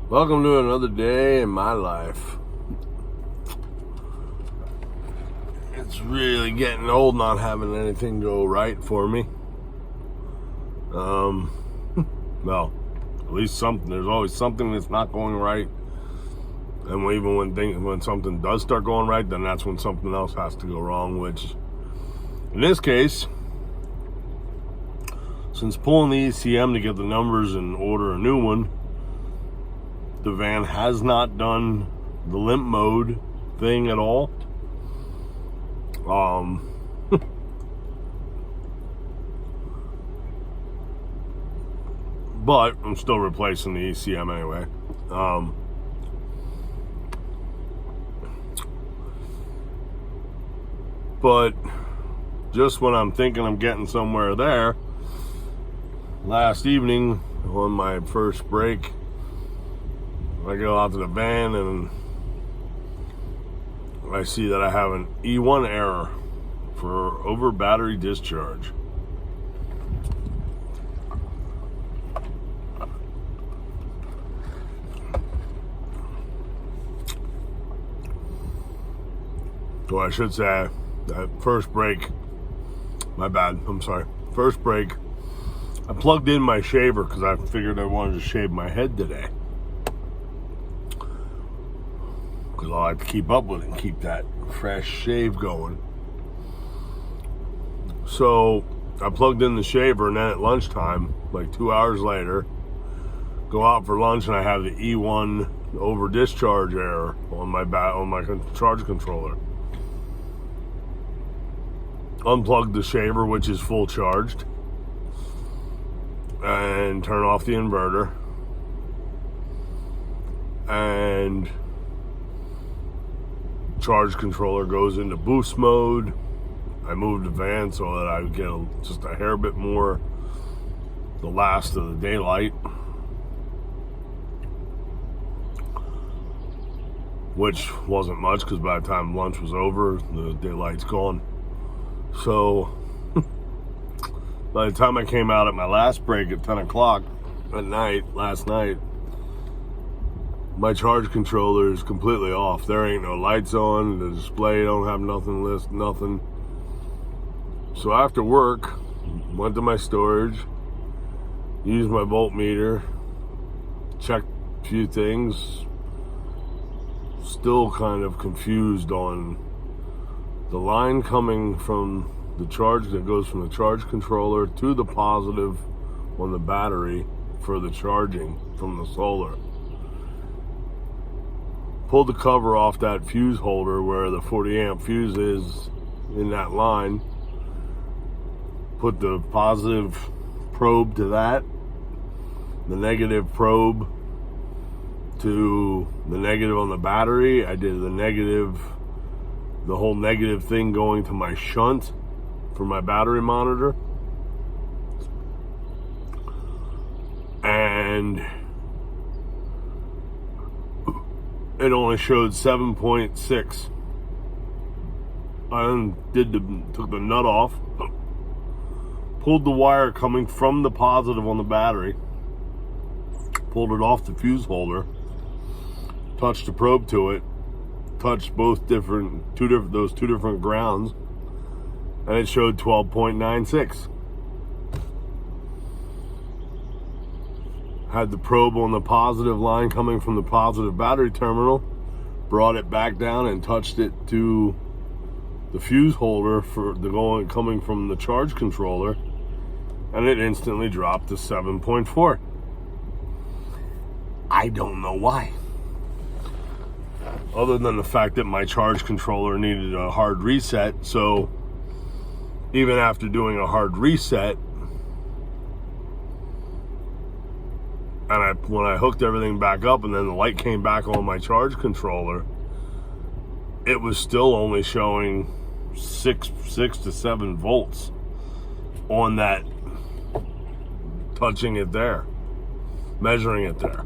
Welcome to another day in my life. It's really getting old not having anything go right for me. Well, at least something. There's always something that's not going right. And even when something does start going right, then that's when something else has to go wrong, which in this case, since pulling the ECM to get the numbers and order a new one, the van has not done the limp mode thing at all. But I'm still replacing the ECM anyway. But just when I'm thinking I'm getting somewhere there, last evening on my first break, I go out to the van and I see that I have an E1 error for over battery discharge. So I should say that first break, my bad, I'm sorry. First break, I plugged in my shaver because I figured I wanted to shave my head today. Because I like to keep up with it and keep that fresh shave going. So I plugged in the shaver, and then at lunchtime, like 2 hours later, go out for lunch and I have the E1 over discharge error on my charge controller. Unplug the shaver, which is full charged, and turn off the inverter, and charge controller goes into boost mode. I moved the van so that I would get just a hair bit more the last of the daylight, which wasn't much because by the time lunch was over, the daylight's gone. So by the time I came out at my last break at 10 o'clock at night, last night, my charge controller is completely off. There ain't no lights on. The display don't have nothing. So after work, went to my storage, used my voltmeter, checked a few things. Still kind of confused on the line coming from the charge that goes from the charge controller to the positive on the battery for the charging from the solar. Pulled the cover off that fuse holder where the 40 amp fuse is in that line. Put the positive probe to that, the negative probe to the negative on the battery. I did the whole negative thing going to my shunt for my battery monitor. And it only showed 7.6. I took the nut off, pulled the wire coming from the positive on the battery, pulled it off the fuse holder, touched the probe to it, touched those two different grounds, and it showed 12.96. Had the probe on the positive line coming from the positive battery terminal, brought it back down and touched it to the fuse holder for the coming from the charge controller, and it instantly dropped to 7.4. I don't know why. Other than the fact that my charge controller needed a hard reset, so even after doing a hard reset, and when I hooked everything back up and then the light came back on my charge controller, it was still only showing 6 to 7 volts on that, touching it there, measuring it there.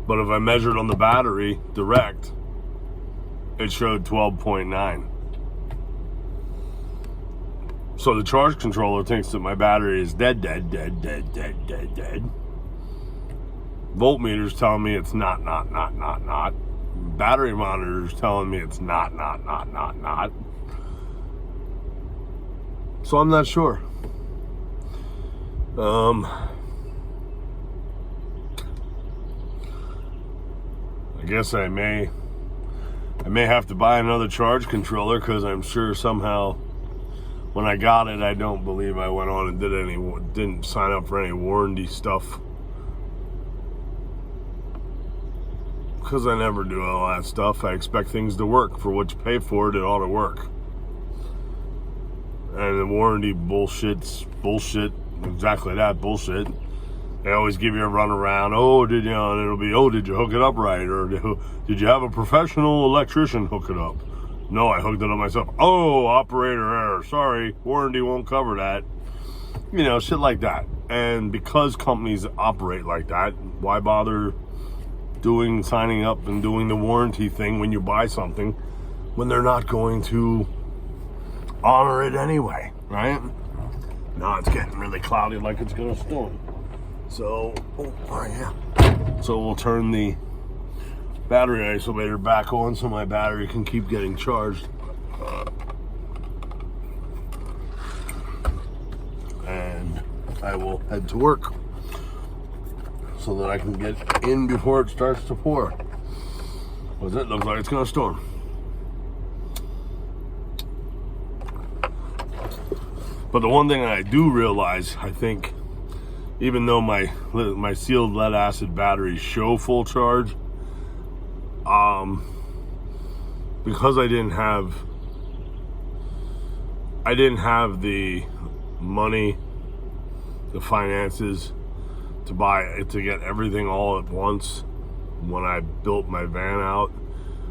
But if I measured on the battery direct, it showed 12.9. So the charge controller thinks that my battery is dead. Voltmeters telling me it's not. Battery monitors telling me it's not. So I'm not sure. I guess I may have to buy another charge controller, because I'm sure somehow when I got it, I don't believe I went on and didn't sign up for any warranty stuff, because I never do all that stuff. I expect things to work. For what you pay for it, it ought to work. And the warranty bullshit's bullshit. Exactly that bullshit. They always give you a runaround. Oh, did you? And it'll be, oh, did you hook it up right? Or did you have a professional electrician hook it up? No, I hooked it up myself. Oh, operator error. Sorry, warranty won't cover that. You know, shit like that. And because companies operate like that, why bother signing up and doing the warranty thing when you buy something when they're not going to honor it anyway, right? Now it's getting really cloudy, like it's gonna storm. So, so we'll turn the battery isolator back on so my battery can keep getting charged. And I will head to work so that I can get in before it starts to pour. Because it looks like it's gonna storm. But the one thing that I do realize, I think, even though my sealed lead acid batteries show full charge, because I didn't have the money, the finances to get everything all at once. When I built my van out,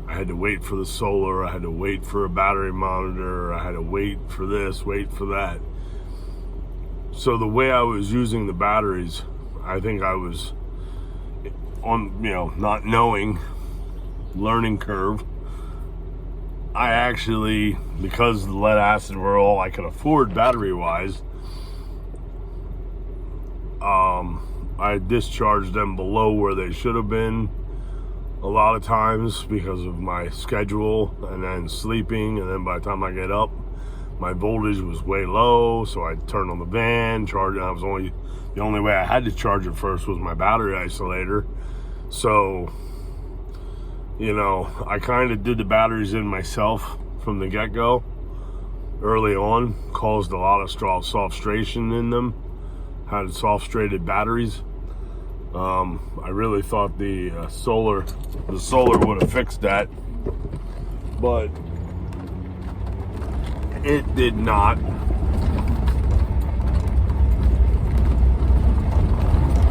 I had to wait for the solar, I had to wait for a battery monitor, I had to wait for this, wait for that. So the way I was using the batteries, I think I was on, not knowing, learning curve. I actually, because the lead acid were all I could afford battery wise, I discharged them below where they should have been a lot of times because of my schedule and then sleeping, and then by the time I get up, my voltage was way low, so I turned on the van, charged it. The only way I had to charge it first was my battery isolator. So, I kind of did the batteries in myself from the get-go. Early on, caused a lot of soft-stration in them. Had soft-strated batteries. I really thought the solar would have fixed that, but it did not.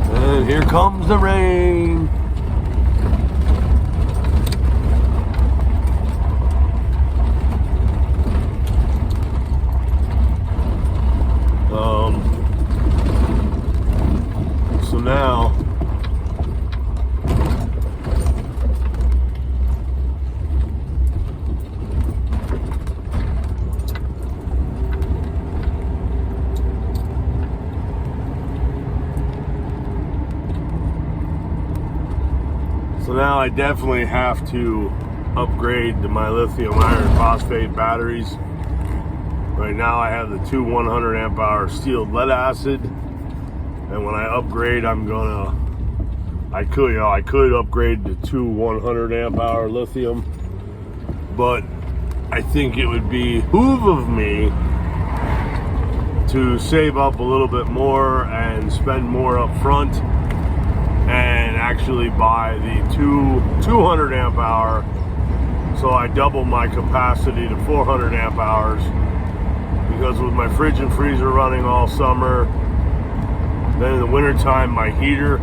And here comes the rain. So now I definitely have to upgrade to my lithium iron phosphate batteries. Right now I have the two 100 amp hour sealed lead acid, and when I upgrade, I could upgrade to two 100 amp hour lithium, but I think it would behoove of me to save up a little bit more and spend more up front and actually buy the 200 amp hour, so I double my capacity to 400 amp hours, because with my fridge and freezer running all summer, then in the wintertime my heater,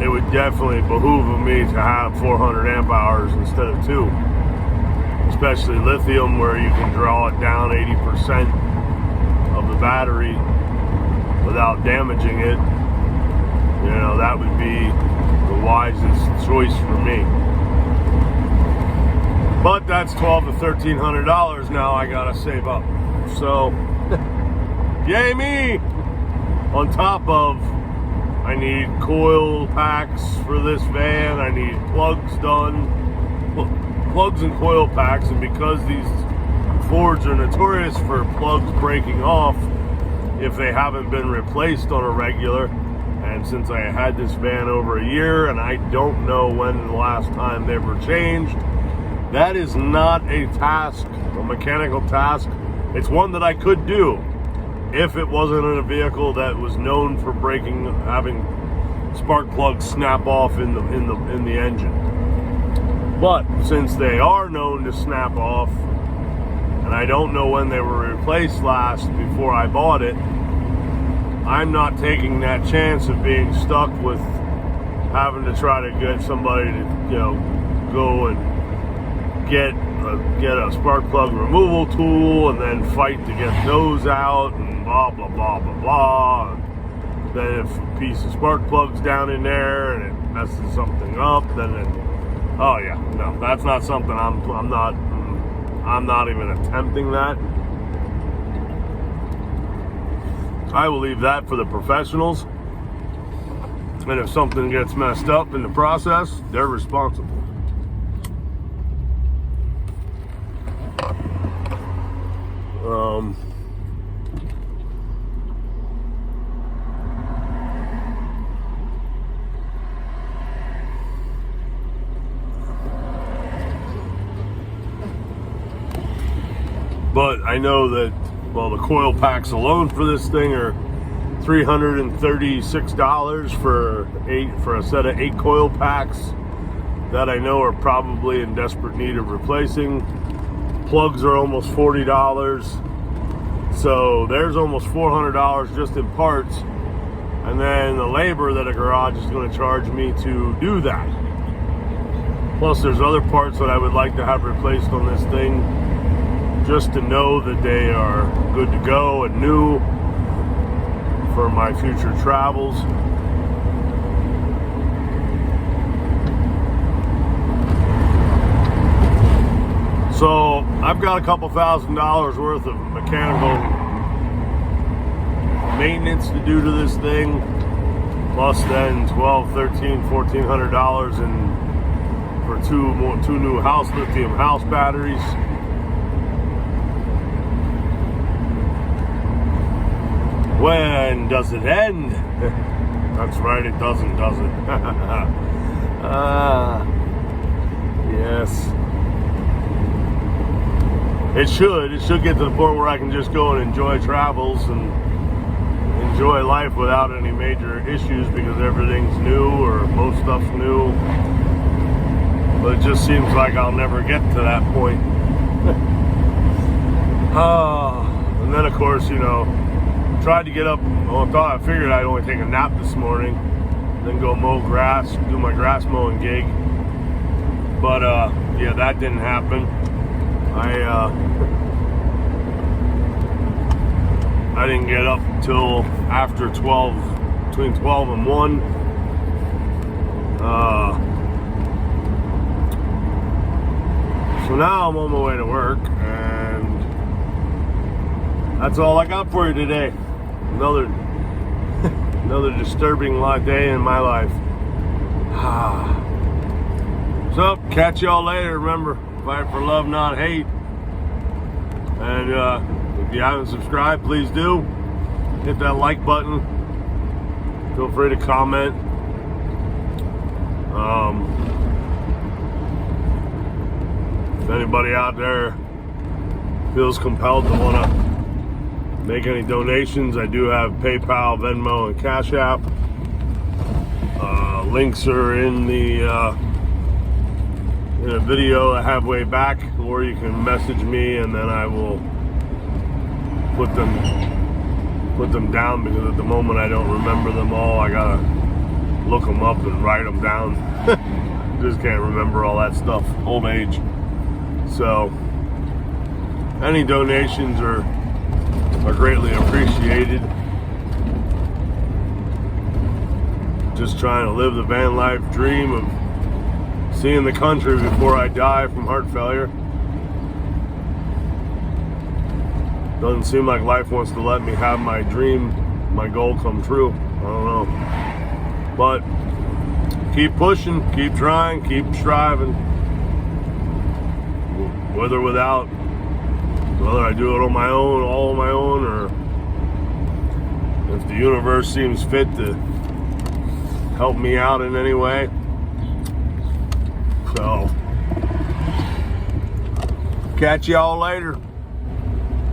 it would definitely behoove of me to have 400 amp hours instead of 2, especially lithium, where you can draw it down 80% of the battery without damaging it. That would be the wisest choice for me. But that's $1,200 to $1,300 now I gotta save up. So, yay me! On top of, I need coil packs for this van. I need plugs done. Plugs and coil packs, and because these Fords are notorious for plugs breaking off if they haven't been replaced on a regular, and since I had this van over a year and I don't know when the last time they were changed, that is not a task, a mechanical task. It's one that I could do if it wasn't in a vehicle that was known for having spark plugs snap off in the engine. But since they are known to snap off, and I don't know when they were replaced last before I bought it, I'm not taking that chance of being stuck with having to try to get somebody to, go and get a spark plug removal tool and then fight to get those out and blah, blah, blah, blah, blah. And then if a piece of spark plug's down in there and it messes something up, then oh yeah, no, that's not something I'm not even attempting that. I will leave that for the professionals. And if something gets messed up in the process, they're responsible. But I know that, well, the coil packs alone for this thing are $336 for a set of 8 coil packs that I know are probably in desperate need of replacing. Plugs are almost $40, so there's almost $400 just in parts, and then the labor that a garage is going to charge me to do that. Plus there's other parts that I would like to have replaced on this thing, just to know that they are good to go and new for my future travels. So I've got a couple $1,000s worth of mechanical maintenance to do to this thing, plus then $1,200, $1,300, $1,400 for two new lithium house batteries. When does it end? That's right, it doesn't, does it? Yes. It should get to the point where I can just go and enjoy travels and enjoy life without any major issues because everything's new or most stuff's new. But it just seems like I'll never get to that point. And then of course, tried to get up. Well, I figured I'd only take a nap this morning, then go mow grass, do my grass mowing gig. But yeah, that didn't happen. I didn't get up until after 12, between 12 and 1. So now I'm on my way to work, and that's all I got for you today. Another disturbing day in my life. So, catch y'all later. Remember, fight for love, not hate. And if you haven't subscribed, please do. Hit that like button. Feel free to comment. If anybody out there feels compelled to want to make any donations, I do have PayPal, Venmo, and Cash App. Links are in the in a video I have way back, or you can message me and then I will put them down, because at the moment I don't remember them all. I gotta look them up and write them down. Just can't remember all that stuff. Old age. So any donations are greatly appreciated. Just trying to live the van life dream of seeing the country before I die from heart failure. Doesn't seem like life wants to let me have my dream, my goal come true. I don't know. But keep pushing, keep trying, keep striving. With or without, whether I do it on my own, all on my own, or if the universe seems fit to help me out in any way. So, catch y'all later.